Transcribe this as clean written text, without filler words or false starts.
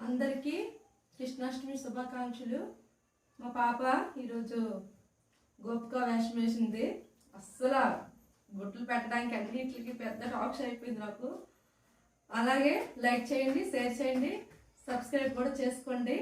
అందరికీ కృష్ణాష్టమి శుభాకాంక్షలు. మా పాప ఈరోజు గోపిక వేషం వేసింది. అస్సలు బొట్లు పెట్టడానికి అన్నింటికి పెద్ద టాక్స్ అయిపోయింది నాకు. అలాగే లైక్ చేయండి, షేర్ చేయండి, సబ్స్క్రైబ్ కూడా చేసుకోండి.